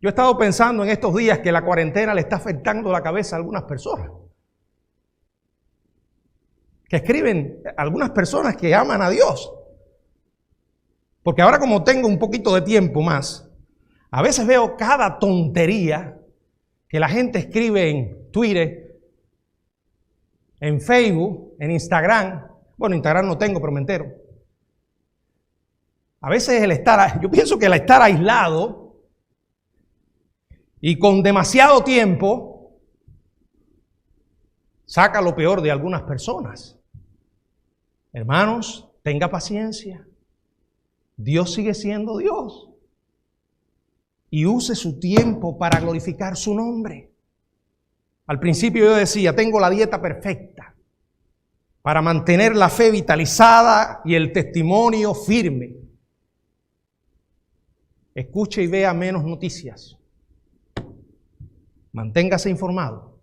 Yo he estado pensando en estos días que la cuarentena le está afectando la cabeza a algunas personas. Que escriben algunas personas que aman a Dios. Porque ahora como tengo un poquito de tiempo más, a veces veo cada tontería que la gente escribe en Twitter, en Facebook, en Instagram. Bueno, Instagram no tengo, pero me entero. A veces yo pienso que el estar aislado y con demasiado tiempo saca lo peor de algunas personas. Hermanos, tenga paciencia. Dios sigue siendo Dios. Y use su tiempo para glorificar su nombre. Al principio yo decía, tengo la dieta perfecta para mantener la fe vitalizada y el testimonio firme. Escuche y vea menos noticias. Manténgase informado,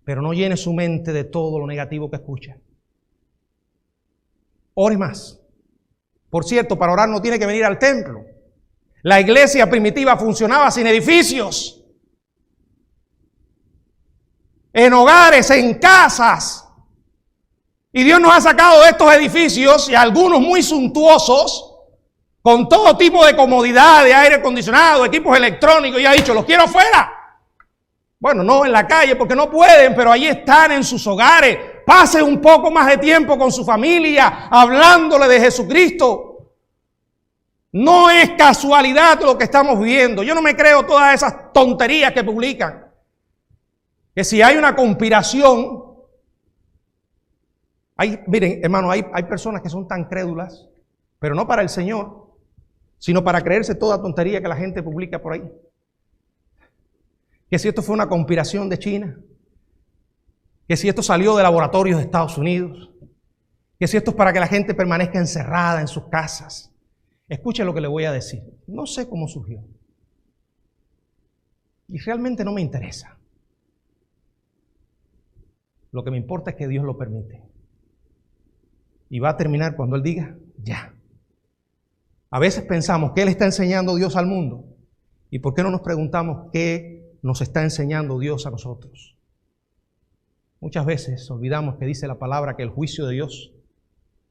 pero no llene su mente de todo lo negativo que escucha. Ore más. Por cierto, para orar no tiene que venir al templo. La iglesia primitiva funcionaba sin edificios. En hogares, en casas. Y Dios nos ha sacado de estos edificios, y algunos muy suntuosos, con todo tipo de comodidad, de aire acondicionado, equipos electrónicos, y ha dicho, los quiero fuera. Bueno, no en la calle porque no pueden, pero allí están en sus hogares. Pase un poco más de tiempo con su familia, hablándole de Jesucristo. No es casualidad lo que estamos viendo. Yo no me creo todas esas tonterías que publican. Que si hay una conspiración, miren, hermano, hay personas que son tan crédulas, pero no para el Señor, sino para creerse toda tontería que la gente publica por ahí. Que si esto fue una conspiración de China, que si esto salió de laboratorios de Estados Unidos, que si esto es para que la gente permanezca encerrada en sus casas. Escuche lo que le voy a decir. No sé cómo surgió. Y realmente no me interesa. Lo que me importa es que Dios lo permite. Y va a terminar cuando Él diga, ya. A veces pensamos, ¿qué le está enseñando Dios al mundo? ¿Y por qué no nos preguntamos qué nos está enseñando Dios a nosotros? Muchas veces olvidamos que dice la palabra que el juicio de Dios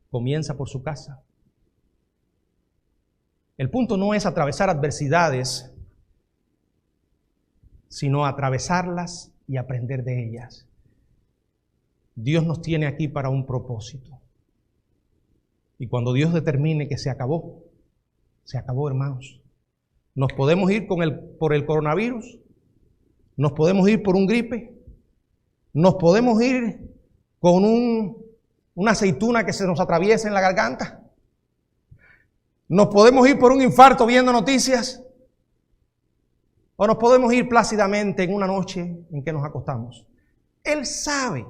comienza por su casa. El punto no es atravesar adversidades, sino atravesarlas y aprender de ellas. Dios nos tiene aquí para un propósito. Y cuando Dios determine que se acabó, hermanos. Nos podemos ir por el coronavirus, nos podemos ir por un gripe, nos podemos ir con una aceituna que se nos atraviesa en la garganta, nos podemos ir por un infarto viendo noticias, o nos podemos ir plácidamente en una noche en que nos acostamos. Él sabe.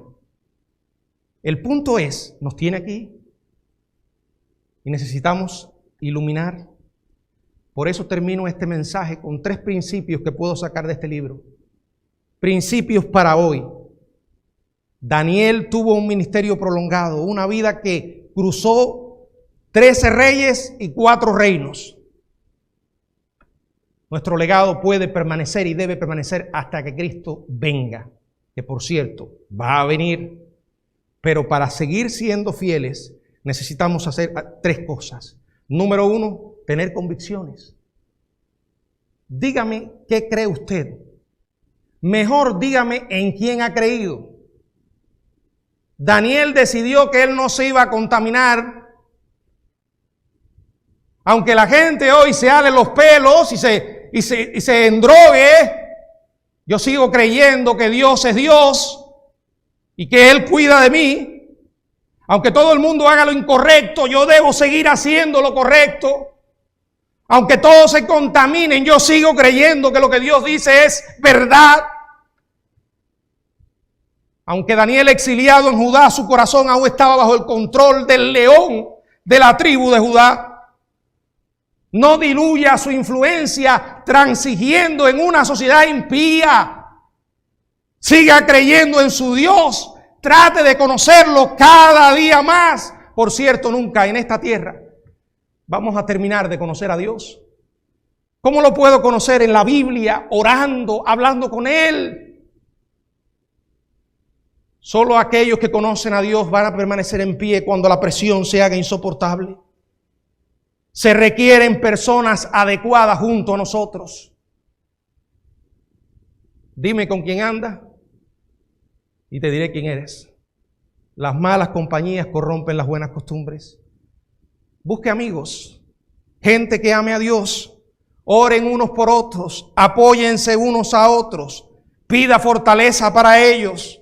El punto es, nos tiene aquí y necesitamos iluminar. Por eso termino este mensaje con 3 principios que puedo sacar de este libro. Principios para hoy. Daniel tuvo un ministerio prolongado, una vida que cruzó 13 reyes y 4 reinos. Nuestro legado puede permanecer y debe permanecer hasta que Cristo venga, que por cierto va a venir. Pero para seguir siendo fieles necesitamos hacer 3 cosas. Número 1, tener convicciones. Dígame qué cree usted. Mejor dígame en quién ha creído. Daniel decidió que él no se iba a contaminar. Aunque la gente hoy se ale los pelos y se endrogue, yo sigo creyendo que Dios es Dios y que Él cuida de mí. Aunque todo el mundo haga lo incorrecto, yo debo seguir haciendo lo correcto. Aunque todos se contaminen, yo sigo creyendo que lo que Dios dice es verdad. Aunque Daniel, exiliado en Judá, su corazón aún estaba bajo el control del león de la tribu de Judá. No diluya su influencia transigiendo en una sociedad impía. Siga creyendo en su Dios. Trate de conocerlo cada día más. Por cierto, nunca en esta tierra vamos a terminar de conocer a Dios. ¿Cómo lo puedo conocer? En la Biblia, orando, hablando con Él. Solo aquellos que conocen a Dios van a permanecer en pie cuando la presión se haga insoportable. Se requieren personas adecuadas junto a nosotros. Dime con quién anda y te diré quién eres. Las malas compañías corrompen las buenas costumbres. Busque amigos, gente que ame a Dios. Oren unos por otros, apóyense unos a otros, pida fortaleza para ellos.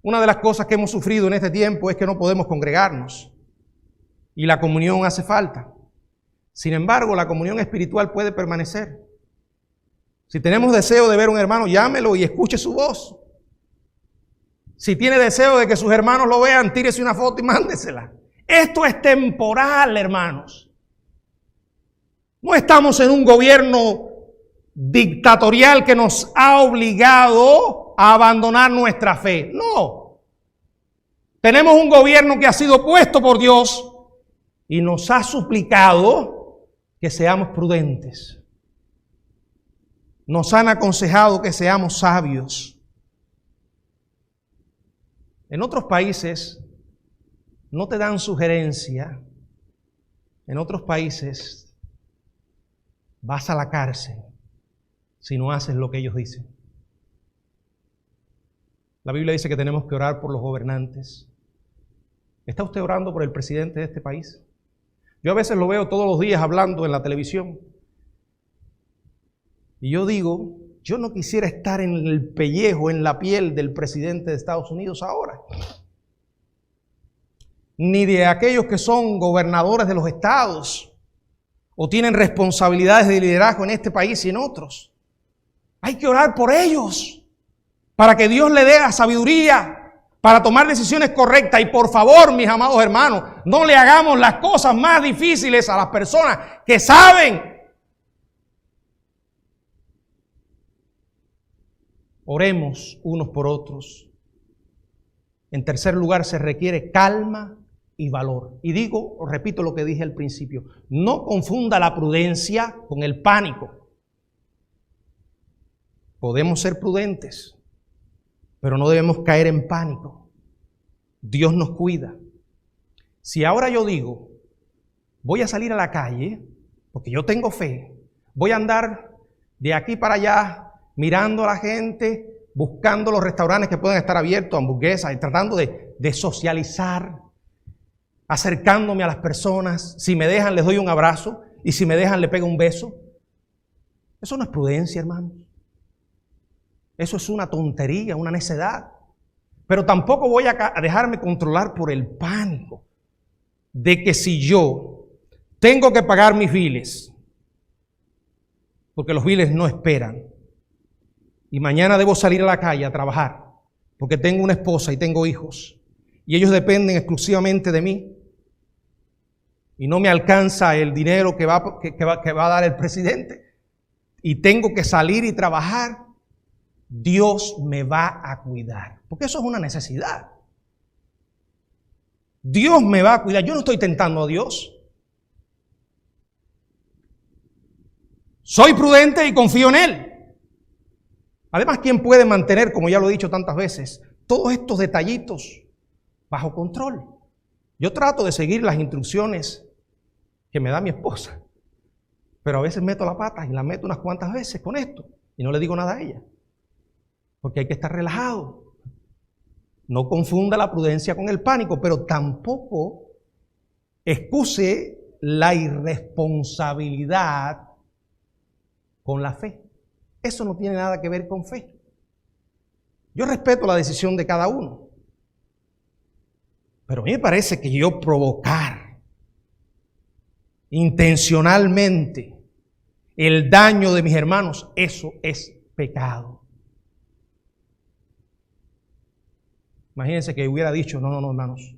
Una de las cosas que hemos sufrido en este tiempo es que no podemos congregarnos y la comunión hace falta. Sin embargo, la comunión espiritual puede permanecer. Si tenemos deseo de ver a un hermano, llámelo y escuche su voz. Si tiene deseo de que sus hermanos lo vean, tírese una foto y mándesela. Esto es temporal, hermanos. No estamos en un gobierno dictatorial que nos ha obligado a abandonar nuestra fe. No. Tenemos un gobierno que ha sido puesto por Dios y nos ha suplicado que seamos prudentes. Nos han aconsejado que seamos sabios. En otros países no te dan sugerencia. En otros países vas a la cárcel si no haces lo que ellos dicen. La Biblia dice que tenemos que orar por los gobernantes. ¿Está usted orando por el presidente de este país? Yo a veces lo veo todos los días hablando en la televisión. Y yo digo, yo no quisiera estar en el pellejo, en la piel del presidente de Estados Unidos ahora. Ni de aquellos que son gobernadores de los estados o tienen responsabilidades de liderazgo en este país y en otros. Hay que orar por ellos. para que Dios le dé la sabiduría para tomar decisiones correctas. Y por favor, mis amados hermanos, no le hagamos las cosas más difíciles a las personas que saben. Oremos unos por otros. En tercer lugar, se requiere calma y valor. Y digo, repito lo que dije al principio, no confunda la prudencia con el pánico. Podemos ser prudentes, pero no debemos caer en pánico. Dios nos cuida. Si ahora yo digo, voy a salir a la calle, porque yo tengo fe, voy a andar de aquí para allá, mirando a la gente, buscando los restaurantes que pueden estar abiertos, hamburguesas, y tratando de socializar, acercándome a las personas. Si me dejan, les doy un abrazo, y si me dejan, le pego un beso. Eso no es prudencia, hermanos. Eso es una tontería, una necedad. Pero tampoco voy a dejarme controlar por el pánico de que si yo tengo que pagar mis biles, porque los biles no esperan, y mañana debo salir a la calle a trabajar, porque tengo una esposa y tengo hijos, y ellos dependen exclusivamente de mí, y no me alcanza el dinero que va a dar el presidente, y tengo que salir y trabajar, Dios me va a cuidar, porque eso es una necesidad. Dios me va a cuidar. Yo no estoy tentando a Dios. Soy prudente y confío en Él. Además, ¿quién puede mantener, como ya lo he dicho tantas veces, todos estos detallitos bajo control? Yo trato de seguir las instrucciones que me da mi esposa, pero a veces meto la pata y la meto unas cuantas veces con esto y no le digo nada a ella, porque hay que estar relajado. No confunda la prudencia con el pánico, pero tampoco excuse la irresponsabilidad con la fe. Eso no tiene nada que ver con fe. Yo respeto la decisión de cada uno, pero a mí me parece que yo provocar intencionalmente el daño de mis hermanos, eso es pecado. Imagínense que hubiera dicho, no, hermanos,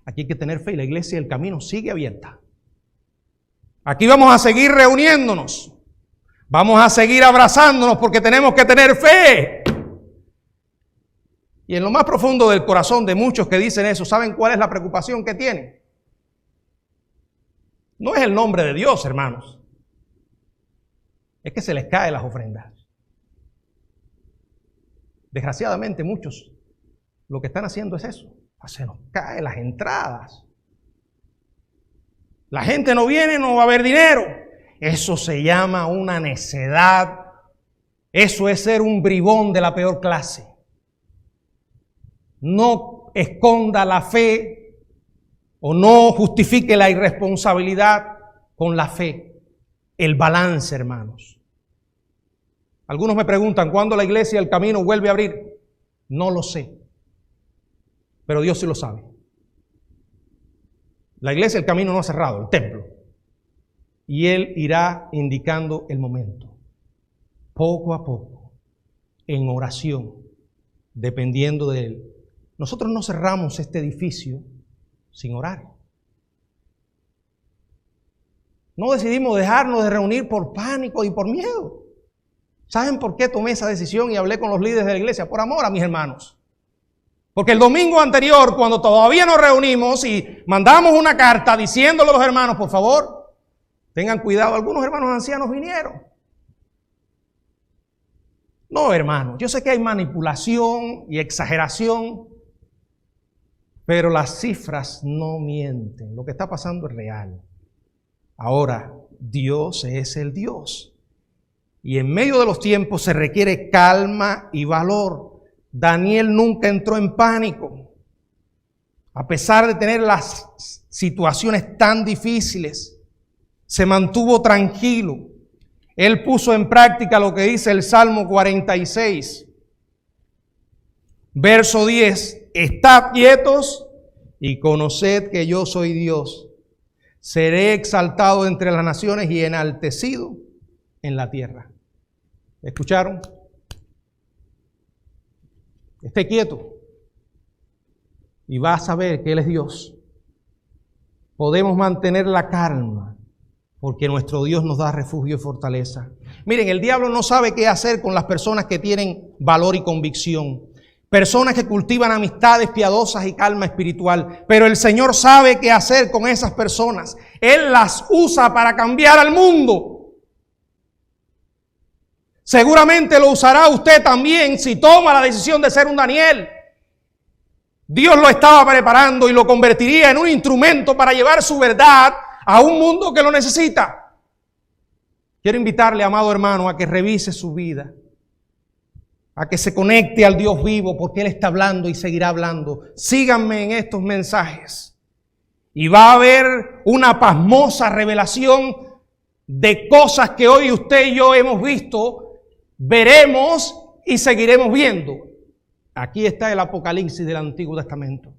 aquí hay que tener fe y la iglesia del camino sigue abierta. Aquí vamos a seguir reuniéndonos. Vamos a seguir abrazándonos porque tenemos que tener fe. Y en lo más profundo del corazón de muchos que dicen eso, ¿saben cuál es la preocupación que tienen? No es el nombre de Dios, hermanos. Es que se les caen las ofrendas. Desgraciadamente muchos lo que están haciendo es eso. Se nos caen las entradas. La gente no viene, no va a haber dinero. Eso se llama una necedad. Eso es ser un bribón de la peor clase. No esconda la fe o no justifique la irresponsabilidad con la fe. El balance, hermanos. Algunos me preguntan, ¿cuándo la iglesia del camino vuelve a abrir? No lo sé. Pero Dios sí lo sabe. La iglesia del camino no ha cerrado, el templo. Y Él irá indicando el momento. Poco a poco, en oración, dependiendo de Él. Nosotros no cerramos este edificio sin orar. No decidimos dejarnos de reunir por pánico y por miedo. ¿Saben por qué tomé esa decisión y hablé con los líderes de la iglesia? Por amor a mis hermanos. Porque el domingo anterior, cuando todavía nos reunimos y mandamos una carta diciéndole a los hermanos, por favor, tengan cuidado, algunos hermanos ancianos vinieron. No, hermanos, yo sé que hay manipulación y exageración, pero las cifras no mienten. Lo que está pasando es real. Ahora, Dios es el Dios. Y en medio de los tiempos se requiere calma y valor. Daniel nunca entró en pánico. A pesar de tener las situaciones tan difíciles, se mantuvo tranquilo. Él puso en práctica lo que dice el Salmo 46, verso 10. Estad quietos y conoced que yo soy Dios. Seré exaltado entre las naciones y enaltecido en la tierra. ¿Escucharon? esté quieto y va a saber que Él es Dios. Podemos mantener la calma porque nuestro Dios nos da refugio y fortaleza. Miren, el diablo no sabe qué hacer con las personas que tienen valor y convicción. Personas que cultivan amistades piadosas y calma espiritual. Pero el Señor sabe qué hacer con esas personas. Él las usa para cambiar al mundo. Seguramente lo usará usted también si toma la decisión de ser un Daniel. Dios lo estaba preparando y lo convertiría en un instrumento para llevar su verdad a un mundo que lo necesita. Quiero invitarle, amado hermano, a que revise su vida, a que se conecte al Dios vivo, porque Él está hablando y seguirá hablando. Síganme en estos mensajes y va a haber una pasmosa revelación de cosas que hoy usted y yo hemos visto, veremos y seguiremos viendo. Aquí está el Apocalipsis del Antiguo Testamento.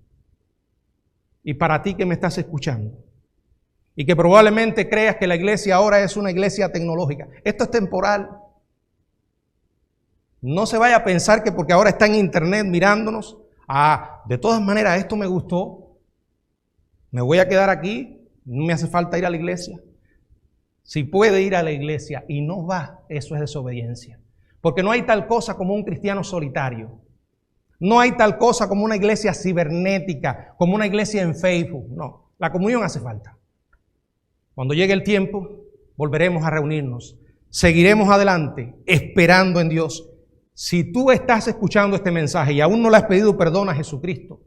Y para ti que me estás escuchando y que probablemente creas que la iglesia ahora es una iglesia tecnológica, esto es temporal. No se vaya a pensar que porque ahora está en internet mirándonos, de todas maneras esto me gustó, me voy a quedar aquí, no me hace falta ir a la iglesia. Si puede ir a la iglesia y no va, eso es desobediencia. Porque no hay tal cosa como un cristiano solitario. No hay tal cosa como una iglesia cibernética, como una iglesia en Facebook. No, la comunión hace falta. Cuando llegue el tiempo, volveremos a reunirnos. Seguiremos adelante, esperando en Dios. Si tú estás escuchando este mensaje y aún no le has pedido perdón a Jesucristo,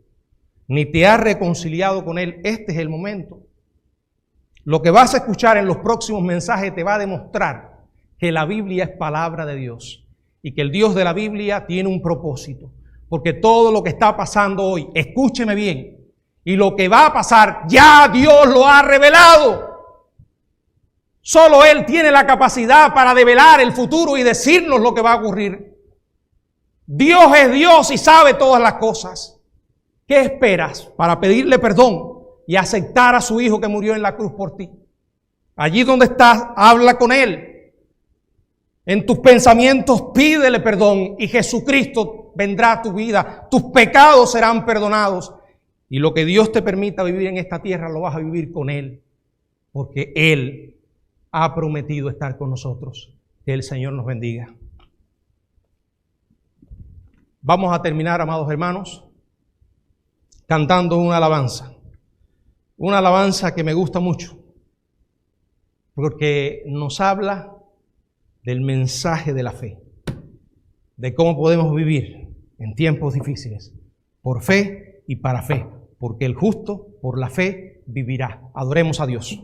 ni te has reconciliado con Él, este es el momento. Lo que vas a escuchar en los próximos mensajes te va a demostrar que la Biblia es palabra de Dios y que el Dios de la Biblia tiene un propósito. Porque todo lo que está pasando hoy, escúcheme bien, y lo que va a pasar, ya Dios lo ha revelado. Solo Él tiene la capacidad para develar el futuro y decirnos lo que va a ocurrir. Dios es Dios y sabe todas las cosas. ¿Qué esperas para pedirle perdón y aceptar a su Hijo que murió en la cruz por ti? Allí donde estás, habla con Él. En tus pensamientos pídele perdón y Jesucristo vendrá a tu vida. Tus pecados serán perdonados. Y lo que Dios te permita vivir en esta tierra lo vas a vivir con Él. Porque Él ha prometido estar con nosotros. Que el Señor nos bendiga. Vamos a terminar, amados hermanos, cantando una alabanza. Una alabanza que me gusta mucho. Porque nos habla del mensaje de la fe, de cómo podemos vivir en tiempos difíciles, por fe y para fe, porque el justo por la fe vivirá. Adoremos a Dios.